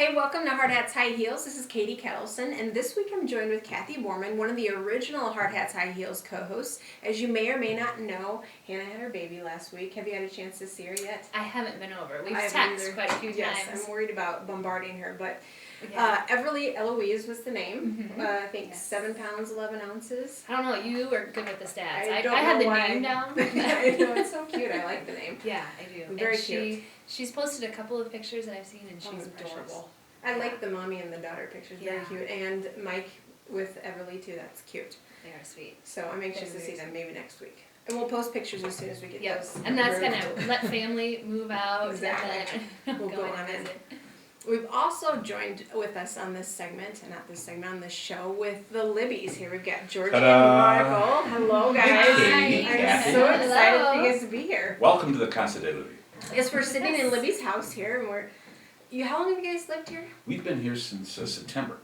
Hey, welcome to Hard Hats High Heels. This is Katie Kettleson, and this week I'm joined with Kathy Borman, one of the original Hard Hats High Heels co-hosts. As you may or may not know, Hannah had her baby last week. Have you had a chance to see her yet? I haven't been over. We've texted quite a few times. Yes, I'm worried about bombarding her, but Yeah. Everly Eloise was the name. Mm-hmm. I think 7 pounds, 11 ounces. I don't know, you are good with the stats. I I had know the why. name down. I know, it's so cute. I like the name. Yeah, I do. Very and cute. She's posted a couple of the pictures that I've seen, and she's Precious. adorable. I like the mommy and the daughter pictures. Very Yeah. cute. And Mike with Everly too. That's cute. They are sweet. So I'm anxious to see them maybe next week. And we'll post pictures as soon as we get Yep. those. And that's approved. gonna let family move out. Exactly. And then We'll go on in. We've also joined with us on this segment, and not this segment, on this show with the Libbies. Here we've got Georgie and Ta-da! Michael. Hello, guys. Hey, I'm Kathy. so excited Hello. for you guys to be here. Welcome to the Casa de Libbie. Yes, we're sitting in Libby's house here, and how long have you guys lived here? We've been here since September.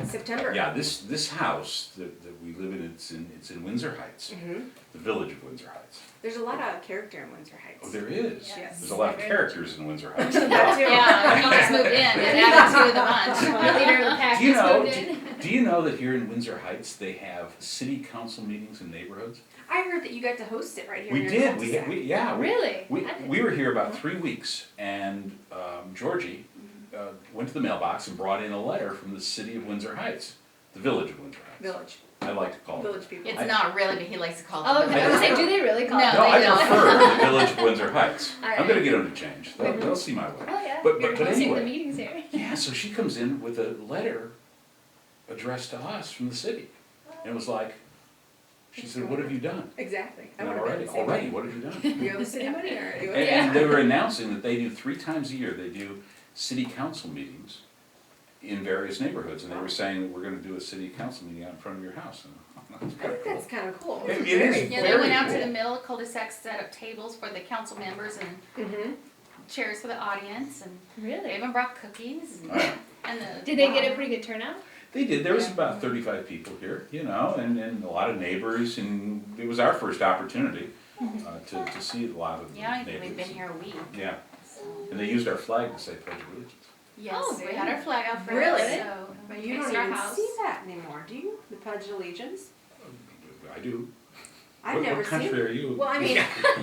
September. Yeah, this house that we live in, it's in Windsor Heights, Mm-hmm. the village of Windsor Heights. There's a lot of character in Windsor Heights. Oh, there is. Yes. There's a lot of characters in Windsor Heights. That too. Yeah, he just moved in and added to the bunch. The leader of the pack Do you just know? moved in. Do you know that here in Windsor Heights they have city council meetings in neighborhoods? I heard that you got to host it right here. We in your did. cul-de-sac. Really? We were here about 3 weeks, and Georgie went to the mailbox and brought in a letter from the city of Windsor Heights, the village of Windsor Heights. Village. I like to call it. Village people. It's not really, but he likes to call it. Oh, the okay. I was village. like, do they really call No, it? No, I they don't. prefer the village of Windsor Heights. All I'm right. gonna get them to change. They'll see my way. Oh, yeah. But You're hosting the anyway, meetings here. yeah, so she comes in with a letter addressed to us from the city. And it was like, she said, "What have you done?" Exactly. I And would've done the same already, thing. what have you done? You owe the city money already. And they were announcing that they do 3 times a year, they do city council meetings in various neighborhoods. And they were saying that we're gonna do a city council meeting out in front of your house. And that's I kinda think cool. that's kind of cool. It is Yeah, they very went out to cool. the middle cul-de-sac, set up tables for the council members and Mm-hmm. chairs for the audience, and they Really? even brought cookies and, Right. and the. Did they get a pretty good turnout? They did. There was Yeah. about 35 people here, you know, and a lot of neighbors, and it was our first opportunity to see a lot of the Yeah, neighbors. we've been here a week. Yeah, So. and they used our flag to say Pledge of Allegiance. Yes, Oh, we very had our flag out front, Really? so But we you fixed don't our even house. see that anymore, do you? The Pledge of Allegiance? I do. I've never What country seen. are you? Well, I mean,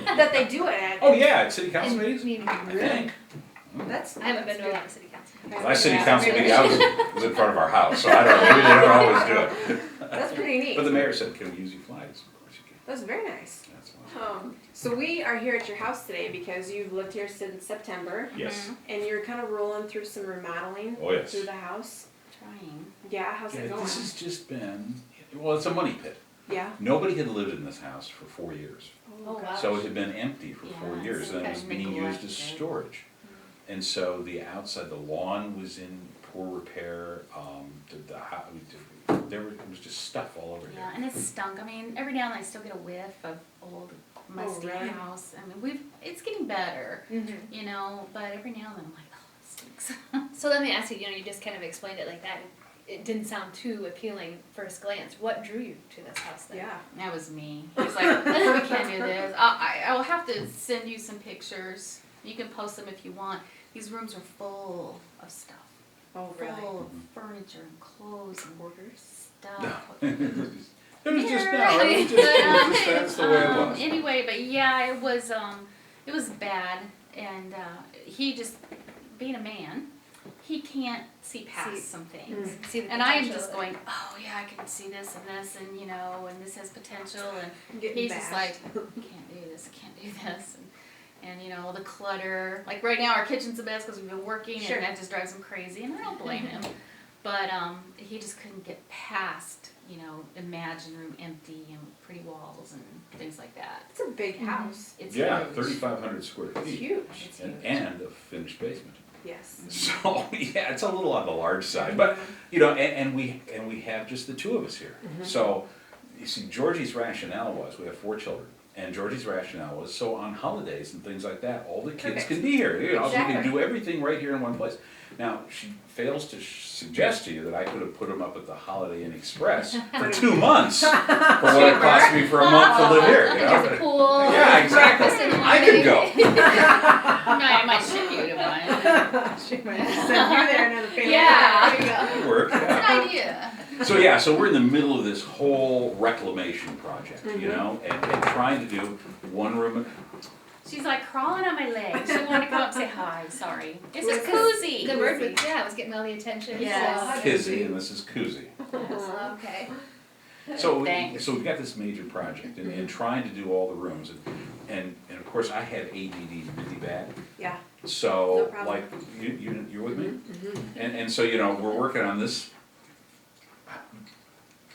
that they do it at. Oh, yeah, at city council meetings? Meeting. I think. That's. I haven't been that's to a lot of city council. Last city Yeah, council maybe meeting, we I was in front of our house, so I don't know, maybe they don't always do it. That's pretty neat. But the mayor said, "Can we use your flags?" Of course you can. That's very nice. That's why. So we are here at your house today because you've lived here since September, Yes. and you're kind of rolling through some remodeling Oh, yes. through the house. Trying. Yeah, how's it Yeah, going? this has just been, well, it's a money pit. Yeah. Nobody had lived in this house for 4 years. Oh, wow. So it had been empty for Yeah, 4 years, it's and it kind was of being used as neglected. storage. And so the outside, the lawn was in poor repair, it was just stuff all over Yeah, here. and it stunk. I mean, every now and then I still get a whiff of old musty really? house. I mean, it's getting better, Mm-hmm. you know, but every now and then I'm like, oh, it stinks. So let me ask you, you just kind of explained it like that. It didn't sound too appealing first glance. What drew you to this house then? Yeah. That was me. He's like, we can't do this. I will have to send you some pictures. You can post them if you want. These rooms are full of stuff. Oh, really? Full of furniture and clothes and stuff. It was just, Yeah. that's the way it was. Anyway, but yeah, it was bad, and he just, being a man, he can't see past some things. See the And I am potential just in it. going, oh yeah, I can see this, and this has potential, and Getting he's just bashed. like, I can't do this, I can't do this, and the clutter. Like right now, our kitchen's a mess because we've been working, Sure. and that just drives him crazy, and I don't blame him. But he just couldn't get past, imagine room empty and pretty walls and things like that. It's a big house. It's Yeah, huge. 3,500 square It's feet, huge. It's and, huge. and a finished basement. Yes. So, yeah, it's a little on the large side, but, and we have just the 2 of us here. So, you see, Georgie's rationale was, we have 4 children, and Georgie's rationale was, so on holidays and things like that, all the kids Perfect. can be here, so we can Exactly. do everything right here in one place. Now, she fails to suggest to you that I could have put them up at the Holiday Inn Express for 2 months, for what it cost me for a month to live here, There's a pool. Yeah, exactly. breakfast in the I could morning. go. I might ship you to one. She might send you there another family. Yeah, there you go. That'd work, yeah. Good idea. So we're in the middle of this whole reclamation project, you know, and trying to do one room. She's like crawling on my legs. She wanted to come up and say hi. Sorry. This is Well, Koozie. The word was, was getting all the attention. Yes. Kizzy, and this is Koozie. So, okay. So Thanks. we've got this major project and trying to do all the rooms and of course I have ADD really bad. Yeah. No So problem. like you're with me? And so you know we're working on this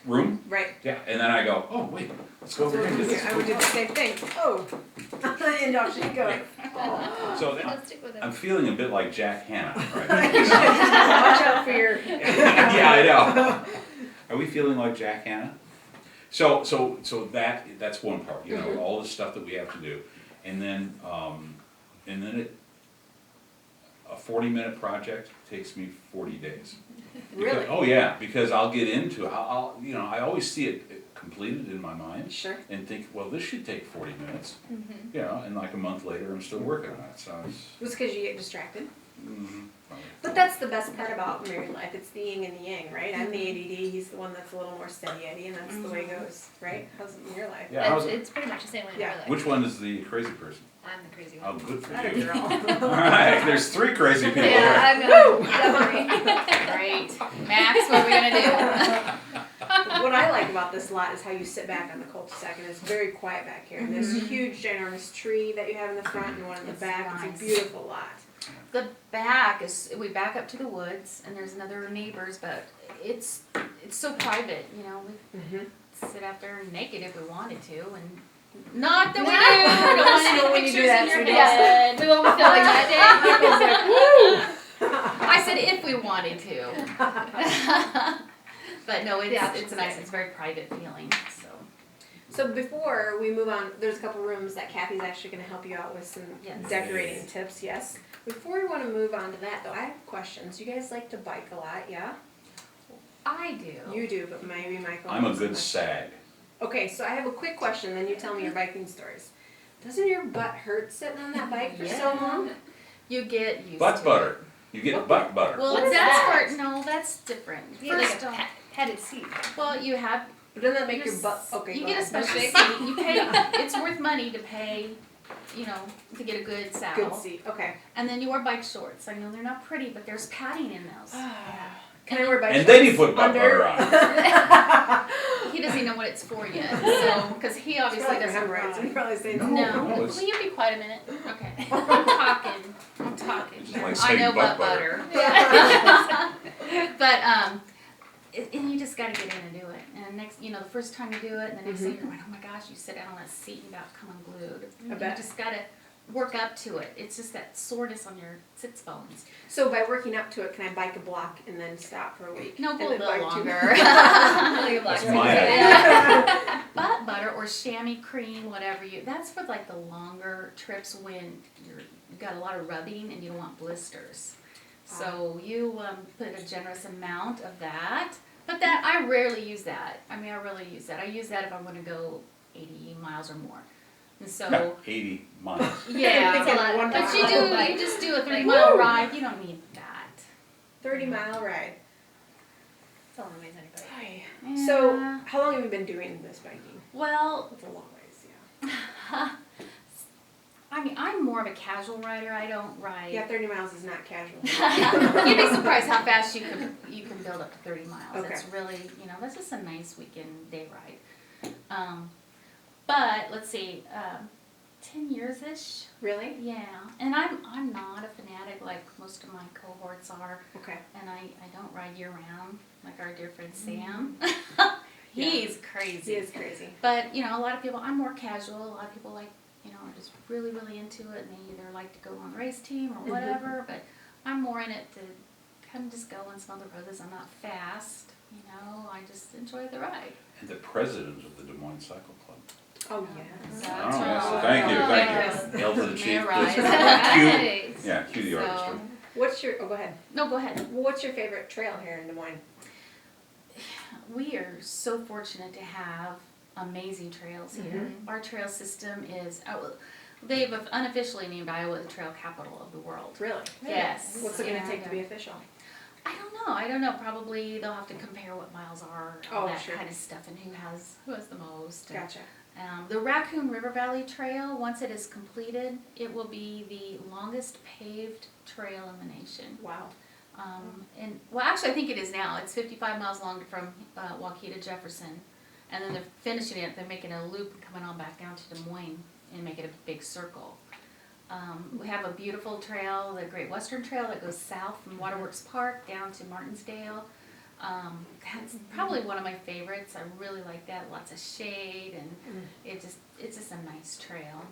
room. Right. Yeah. And then I go, oh wait, let's go over here and do this. I would do the same thing. Oh. And off she goes. So Let's stick with it. I'm feeling a bit like Jack Hanna, right? Watch out for your. Yeah, I know. Are we feeling like Jack Hanna? So that's one part, you know, all the stuff that we have to do, and then a 40-minute project takes me 40 days. Really? Because, oh yeah, because I'll get into it. I'll you know I always see it completed in my mind Sure. and think, well, this should take 40 minutes, you know, and like a month later I'm still working on it. So it's Just because you get distracted. probably- But that's the best part about married life. It's the yin and the yang, right? I'm the ADD. He's the one that's a little more steady Eddie, and that's the way it goes, right? How's it in your life? Yeah, how's It's pretty much the same way in Yeah. our life. which one is the crazy person? I'm the crazy Oh, one. good for Not a you. girl. All right, there's 3 crazy people here. Yeah, I'm definitely. Great. Max, what are we gonna What I like about this lot is how you sit back on the cul-de-sac, and it's very quiet back here. And this huge, ginormous tree that you have in the front and one in the It's back. nice. It's a beautiful lot. do? The back is, we back up to the woods and there's another neighbors, but it's so private, you know, we sit out there naked if we wanted to and not that we do. Don't want So any when you do pictures that, in your somebody head. We won't be filming that I said if we wanted to. But no, Yeah. it's nice. It's very private feeling. So So before we move on, there's a couple rooms that Kathy's actually going to help you out with some Yes. decorating tips. Yes. Before we want to move on to that, though, I have questions. You guys like to bike a lot, yeah? I do. You do, but maybe Michael. I'm a doesn't good much. sag. Okay, so I have a quick question. Then you tell me your biking stories. Doesn't your butt hurt sitting on that bike for so long? You get used Butt to butter. You get butt butter. Well, What is that's that? for no, that's different. Yeah, like First, a headed seat. well, you have But doesn't that make your Your butt? s- Okay. You go get a ahead. special Big. seat. You pay. It's worth money to pay, you know, to get a good saddle. Good seat. Okay. And then you wear bike shorts. I know they're not pretty, but there's padding in those. Can I wear bike And then you shorts put butt under? butter on. He doesn't even know what it's for yet, so because he It's obviously probably for doesn't hemorrhoids. ride. I'm probably saying No. No, No, it's- will you be quiet a minute? Okay, I'm talking. Just like I saying know butt butt butter. But and you just gotta get in and do it. And next, you know, the first time you do it, and the next thing you're like, oh my gosh, you sit down on that seat and you about come unglued. I You bet. just gotta work up to it. It's just that soreness on your sits bones. So by working up to it, can I bike a block and then stop for a week? No, And go a then little bike two- longer. Like a black That's sheep. my Yeah. Butt butter or chamois cream, whatever you. That's for like the longer trips when you've got a lot of rubbing and you don't want blisters. So you put a generous amount of that. But that I rarely use that. I mean, I really use that. I use that if I'm going to go 80 miles or more. And so No, 80 miles. yeah, Thinking a lot. one but mile. you just do a 30 Like, mile woo! ride. You don't need that. 30-mile ride. It's all amazing anybody. Yeah. So how long have you been doing this biking? well, That's a long ways, yeah. I mean, I'm more of a casual rider. I don't ride. Yeah, 30 miles is not casual. You'd be surprised how fast you can build up to 30 miles. Okay. It's really, you know, that's just a nice weekend day ride. But let's see, 10 years-ish. Really? Yeah, and I'm not a fanatic like most of my cohorts are, Okay. and I don't ride year round like our dear friend Sam. He's crazy. He is crazy. But you know, a lot of people. I'm more casual. A lot of people like, you know, are just really into it, and they either like to go on a race team or whatever. But I'm more in it to kind of just go and smell the roses. I'm not fast, you know. I just enjoy the ride. And the president of the Des Moines Cycle Club. Oh, yes. That's Oh, yes, right. thank you, Yes. thank you. Hail to the chief. May rise. Cue, Right. yeah, cue the So- orchestra. What's your, oh, go ahead. No, go ahead. What's your favorite trail here in Des Moines? We are so fortunate to have amazing trails here. Mhm. Our trail system is, They've unofficially named Iowa the trail capital of the world. Really? Yes. What's it gonna And, take to be official? I don't know, probably they'll have to compare what miles are, all Oh, that sure. kind of stuff, and who has the most. And, Gotcha. the Raccoon River Valley Trail, once it is completed, it will be the longest paved trail in the nation. Wow. And, well, actually, I think it is now. It's 55 miles long from Waukee to Jefferson. And then they're finishing it, they're making a loop and coming on back down to Des Moines and make it a big circle. We have a beautiful trail, the Great Western Trail, that goes south from Waterworks Park down to Martinsdale. That's probably one of my favorites. I really like that. Lots of shade, and it's just a nice trail.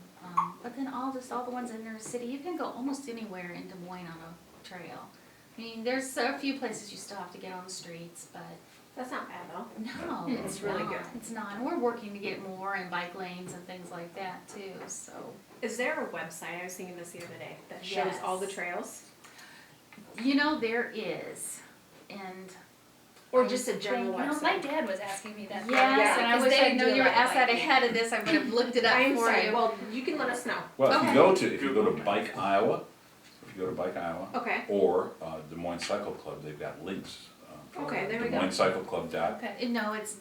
But then all the ones in the city, you can go almost anywhere in Des Moines on a trail. I mean, there's a few places you still have to get on the streets, but That's not bad though. no, It's really good. It's not. And we're working to get more and bike lanes and things like that too. So Is there a website, I was thinking this the other day, that shows Yes. all the trails? there is, and Or just a general You know, website? my dad was asking me that. yes, and I because wish they I knew do you were a lot of asked that biking. ahead of this. I would have looked it up I'm for sorry, you. well, you can let us know. Well, Okay. if you go to Bike Iowa, Okay. or Des Moines Cycle Club, they've got links. Okay, there we Des go. Moines Cycle Club dot. Okay. No, it's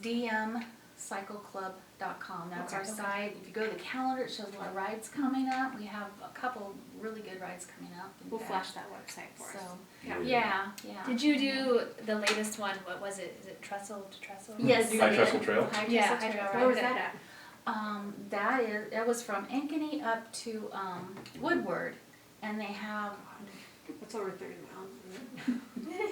dmcycleclub.com. That's our Okay. site. If you go to the calendar, it shows a lot of rides coming up. We have a couple really good rides coming up. in We'll fact. flash that website for us. So, Yeah. yeah. Did you do the latest one? What was it? Is it Trestle to Trestle? Yes. High Trestle Trail? High Yeah, Trestle High Trail. Trestle. Where was that at? That was from Ankeny up to Woodward, and they have It's over 30 miles, isn't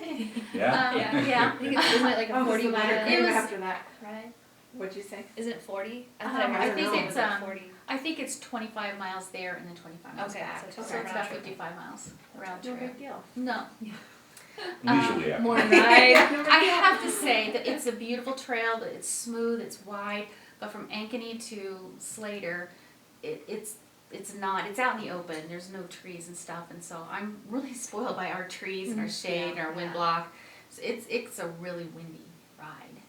it? Yeah? yeah. I think isn't it like a 40 so mile better It cream was- after that. ride? What'd you say? Isn't it 40? I heard think it it's, was like 40. I think it's 25 miles there and then 25 miles Okay, back. so So it's it's a round about trip. 55 miles round No trip. big deal. No. Leisurely act. Morning I ride. have to say that it's a beautiful trail, that it's smooth, it's wide, but from Ankeny to Slater, it's not, it's out in the open, there's no trees and stuff, and so I'm really spoiled by our trees and our shade and our wind block. So it's a really windy ride.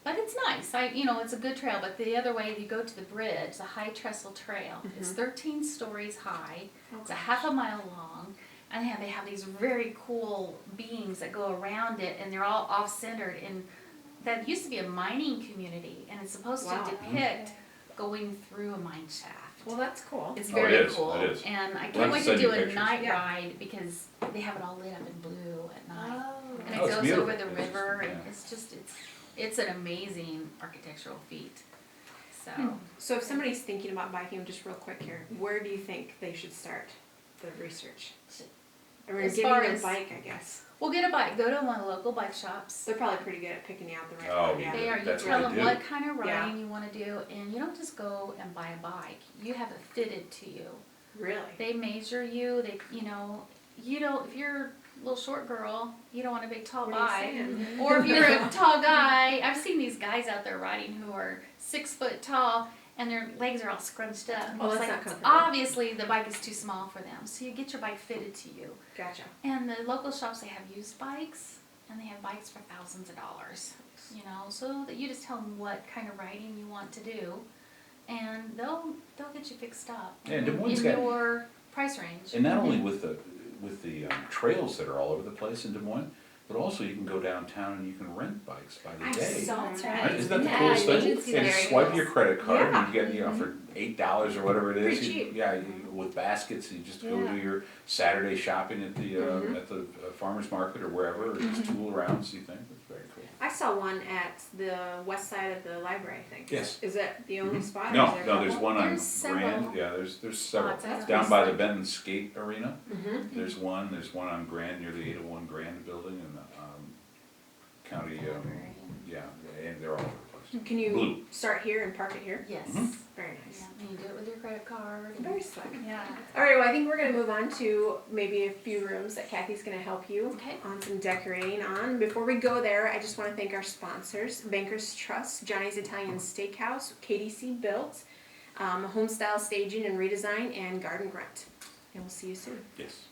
But it's nice, it's a good trail, but the other way, you go to the bridge, the High Trestle Trail, it's 13 stories high, it's a half a mile long, and they have these very cool beams that go around it, and they're all off-centered, and that used to be a mining community, and it's supposed Wow. to depict going through a mine shaft. Well, that's cool. It's Oh, very it is, cool, it is. and I We'll have can't to wait to send you do a pictures. night Yeah. ride because they have it all lit up in blue at night, and it Oh, it's goes beautiful. over the It's just- river, and yeah. it's an amazing architectural feat. So So if somebody's thinking about biking, just real quick here, where do you think they should start the research? Or As getting far their as- bike, I guess. we'll get a bike. Go to one of the local bike shops. They're probably pretty good at picking out the right Oh, one. Yeah. They are. You That's tell what them they do. what kind of Yeah. riding you want to do, and you don't just go and buy a bike. You have it fitted to you. Really? They measure you. You don't. If you're a little short girl, you don't want a big tall What are you bike. saying? Or if you're a tall guy, I've seen these guys out there riding who are 6 foot tall, and their legs are all scrunched up. Oh, It's that's like, not comfortable. obviously the bike is too small for them. So you get your bike fitted to you. Gotcha. And the local shops, they have used bikes, and they have bikes for thousands of dollars, so that you just tell them what kind of riding you want to do, and they'll get you fixed up Yeah, and Des Moines in got- your price range. And not only with the trails that are all over the place in Des Moines, but also you can go downtown and you can rent bikes by the I day. saw That's that. Right? Isn't that the Yeah, coolest you thing? should see And that. you Very swipe cool. your credit card Yeah. and you get, for $8 or whatever it is. Pretty cheap. With baskets, you just go Yeah. do your Saturday shopping at the farmer's market or wherever, or just tool around, see things. It's very cool. I saw one at the west side of the library, I think. Yes. Is that the only spot? or No, is there a no, there's couple? one on There's several Grand, yeah, there's several. spots. That's Down pretty by the slick. Benton Skate Arena, Mhm. there's one on Grand, near the 801 Grand building in the county, yeah, and they're all over the place. Can you Blue. start here and park it here? Yes. Mhm. Very nice. Yeah, and you do it with your credit card. and- Very slick. Yeah. All right, well, I think we're going to move on to maybe a few rooms that Kathy's going to help you Okay. on some decorating on. Before we go there, I just want to thank our sponsors, Bankers Trust, Johnny's Italian Steakhouse, KDC Built, Homestyle Staging and Redesign, and Garden Grunt. And we'll see you soon. Yes.